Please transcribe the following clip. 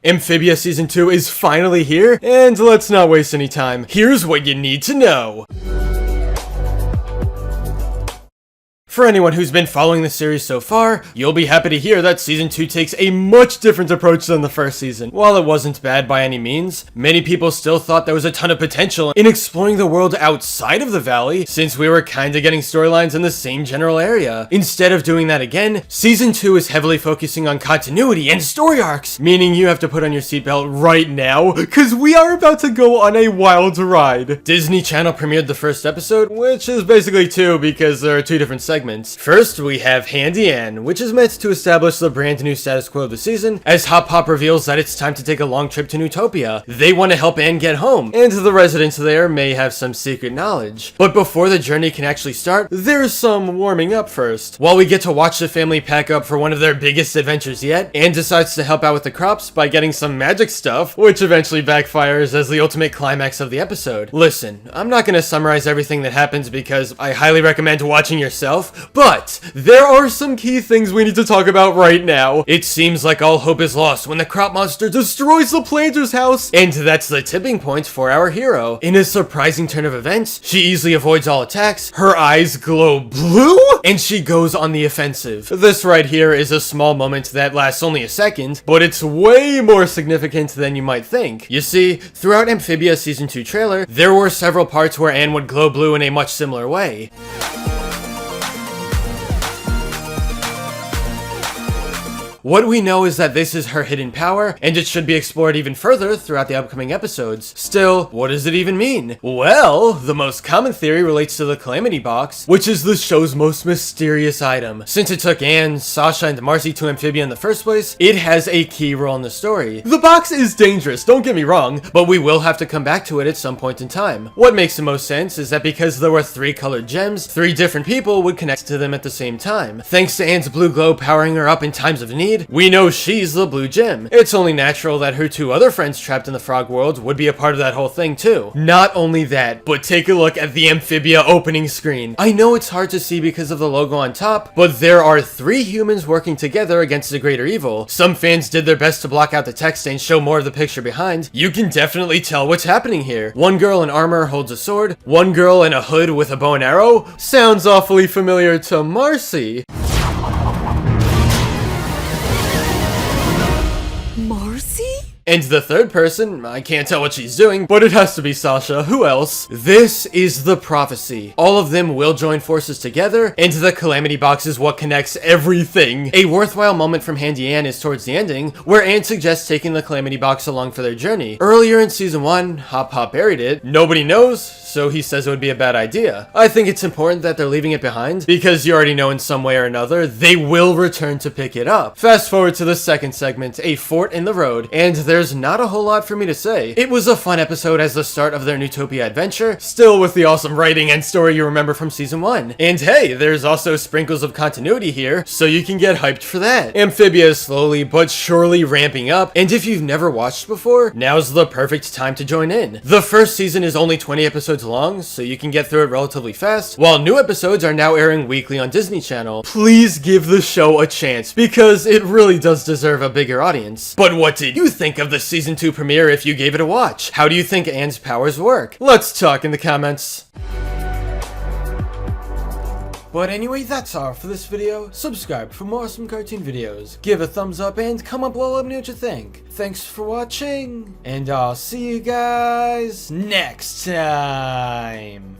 Amphibia Season 2 is finally here, and let's not waste any time. Here's what you need to know. For anyone who's been following the series so far, you'll be happy to hear that Season 2 takes a much different approach than the first season. While it wasn't bad by any means, many people still thought there was a ton of potential in exploring the world outside of the valley, since we were kinda getting storylines in the same general area. Instead of doing that again, Season 2 is heavily focusing on continuity and story arcs, meaning you have to put on your seatbelt right now, cause we are about to go on a wild ride. Disney Channel premiered the first episode, which is basically two because there are two different segments. First, we have Handy Ann, which is meant to establish the brand new status quo of the season, as Hop Pop reveals that it's time to take a long trip to Newtopia. They want to help Ann get home, and the residents there may have some secret knowledge. But before the journey can actually start, there's some warming up first. While we get to watch the family pack up for one of their biggest adventures yet, Ann decides to help out with the crops by getting some magic stuff, which eventually backfires as the ultimate climax of the episode. Listen, I'm not gonna summarize everything that happens because I highly recommend watching yourself, but there are some key things we need to talk about right now. It seems like all hope is lost when the crop monster destroys the planter's house, and that's the tipping point for our hero. In a surprising turn of events, she easily avoids all attacks, her eyes glow blue, and she goes on the offensive. This right here is a small moment that lasts only a second, but it's way more significant than you might think. You see, throughout Amphibia Season 2 trailer, there were several parts where Ann would glow blue in a much similar way. What we know is that this is her hidden power, and it should be explored even further throughout the upcoming episodes. Still, what does it even mean? Well, the most common theory relates to the Calamity Box, which is the show's most mysterious item. Since it took Ann, Sasha, and Marcy to Amphibia in the first place, it has a key role in the story. The box is dangerous, don't get me wrong, but we will have to come back to it at some point in time. What makes the most sense is that because there were 3 colored gems, 3 different people would connect to them at the same time. Thanks to Ann's blue glow powering her up in times of need, we know she's the blue gem. It's only natural that her 2 other friends trapped in the frog world would be a part of that whole thing too. Not only that, but take a look at the Amphibia opening screen. I know it's hard to see because of the logo on top, but there are 3 humans working together against the greater evil. Some fans did their best to block out the text and show more of the picture behind. You can definitely tell what's happening here. One girl in armor holds a sword, one girl in a hood with a bow and arrow. Sounds awfully familiar to Marcy. Marcy? And the third person, I can't tell what she's doing, but it has to be Sasha. Who else? This is the prophecy. All of them will join forces together, and the Calamity Box is what connects everything. A worthwhile moment from Handy Ann is towards the ending, where Ann suggests taking the Calamity Box along for their journey. Earlier in Season 1, Hop Hop buried it. Nobody knows, so he says it would be a bad idea. I think it's important that they're leaving it behind, because you already know in some way or another, they will return to pick it up. Fast forward to the second segment, a fort in the road, and there's not a whole lot for me to say. It was a fun episode as the start of their Newtopia adventure, still with the awesome writing and story you remember from Season 1. And hey, there's also sprinkles of continuity here, so you can get hyped for that. Amphibia is slowly but surely ramping up, and if you've never watched before, now's the perfect time to join in. The first season is only 20 episodes long, so you can get through it relatively fast, while new episodes are now airing weekly on Disney Channel. Please give the show a chance, because it really does deserve a bigger audience. But what did you think of the Season 2 premiere if you gave it a watch? How do you think Ann's powers work? Let's talk in the comments. But anyway, that's all for this video. Subscribe for more awesome cartoon videos. Give a thumbs up and comment below, let me know what you think. Thanks for watching, and I'll see you guys next time.